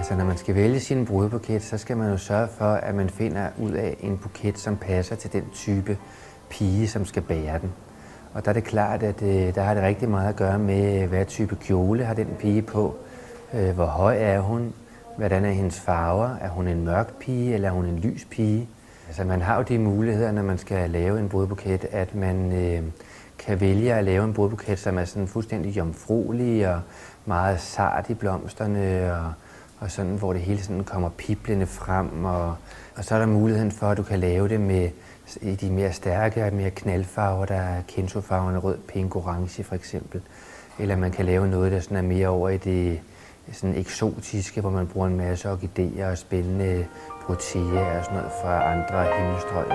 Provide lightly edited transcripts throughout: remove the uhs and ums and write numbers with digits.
Altså når man skal vælge sin brudebuket, så skal man jo sørge for, at man finder ud af en buket, som passer til den type pige, som skal bære den. Og der er det klart, at der har det rigtig meget at gøre med, hvad type kjole har den pige på, hvor høj er hun, hvordan er hendes farver, er hun en mørk pige eller er hun en lys pige. Altså man har jo de muligheder, når man skal lave en brudebuket, at man kan vælge at lave en brudebuket, som er sådan fuldstændig jomfruelig og meget sart i blomsterne og sådan, hvor det hele sådan kommer piblende frem. Og så er der muligheden for, at du kan lave det med i de mere stærke og mere knaldfarver, der er kenzofarverne rød, pink, orange for eksempel. Eller man kan lave noget, der sådan er mere over i det sådan eksotiske, hvor man bruger en masse orkideer og spændende proteaer og sådan noget fra andre himmelstrøg.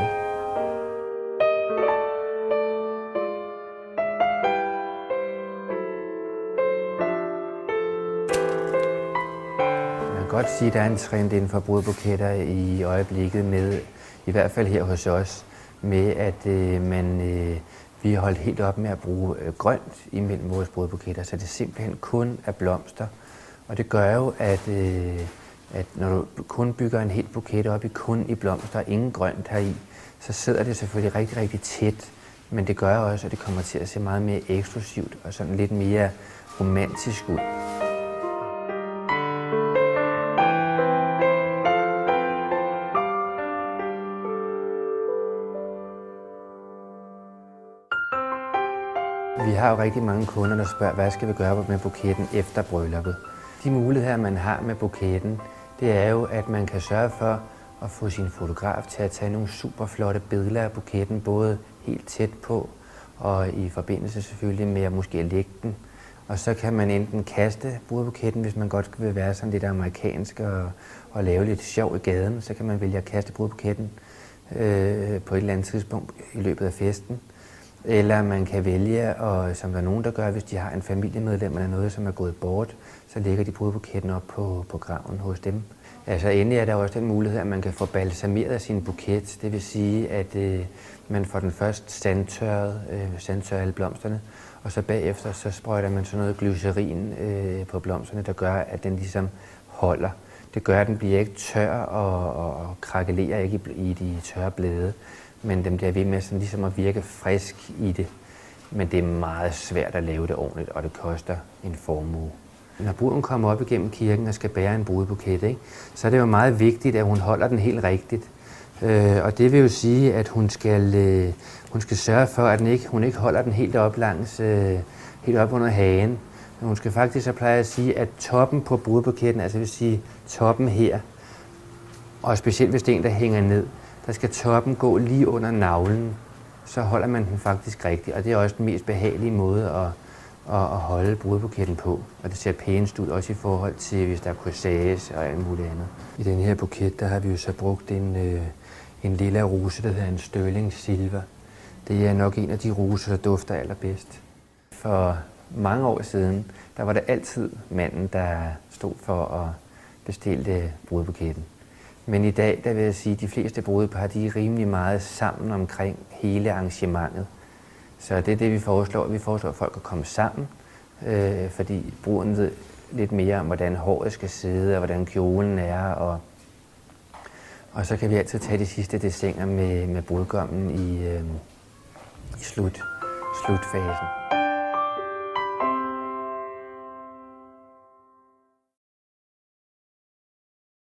Man kan godt sige, at der er en trend inden for brudebuketter i øjeblikket med, i hvert fald her hos os, med at vi har holdt helt op med at bruge grønt imellem vores brudebuketter, så det simpelthen kun er blomster. Og det gør jo, at når du kun bygger en helt buket op kun i blomster og ingen grønt heri, så sidder det selvfølgelig rigtig, rigtig tæt. Men det gør også, at det kommer til at se meget mere eksklusivt og sådan lidt mere romantisk ud. Vi har jo rigtig mange kunder, der spørger, hvad skal vi gøre med buketten efter brylluppet? De muligheder, man har med buketten, det er jo, at man kan sørge for at få sin fotograf til at tage nogle super flotte billeder af buketten, både helt tæt på og i forbindelse selvfølgelig med at måske lægge den. Og så kan man enten kaste brudebuketten, hvis man godt vil være sådan lidt amerikansk og lave lidt sjov i gaden, så kan man vælge at kaste brudebuketten på et eller andet tidspunkt i løbet af festen. Eller man kan vælge, og som der er nogen, der gør, hvis de har en familiemedlem eller noget, som er gået bort, så lægger de brudebuketten op på graven hos dem. Altså endelig er der også den mulighed, at man kan få balsameret sin buket. Det vil sige, at man får den først sandtørret alle blomsterne, og så bagefter så sprøjter man sådan noget glycerin på blomsterne, der gør, at den ligesom holder. Det gør, at den bliver ikke tør og krakelerer ikke i de tørre blade, men den bliver ved med sådan ligesom at virke frisk i det. Men det er meget svært at lave det ordentligt, og det koster en formue. Når bruden kommer op igennem kirken og skal bære en brudebuket, ikke, så er det jo meget vigtigt, at hun holder den helt rigtigt. Og det vil jo sige, at hun skal sørge for, at hun ikke holder den helt op helt op under hagen. Men hun skal faktisk, så plejer at sige, at toppen på brudebuketten, altså det vil sige toppen her, og specielt hvis det er en, der hænger ned, der skal toppen gå lige under navlen, så holder man den faktisk rigtigt. Og det er også den mest behagelige måde at holde brudebuketten på. Og det ser pænest ud også i forhold til, hvis der er corsage og alt muligt andet. I den her buket, der har vi jo så brugt en lille rose, der hedder en Sterling Silver. Det er nok en af de roser, der dufter allerbedst. For mange år siden, der var det altid manden, der stod for at bestille brudebuketten. Men i dag, der vil jeg sige, at de fleste brudepar, de er rimelig meget sammen omkring hele arrangementet. Så det er det, vi foreslår. Vi foreslår folk at komme sammen, fordi bruden ved lidt mere om, hvordan håret skal sidde, og hvordan kjolen er. Og så kan vi altid tage de sidste dessinger med brudgommen i slutfasen.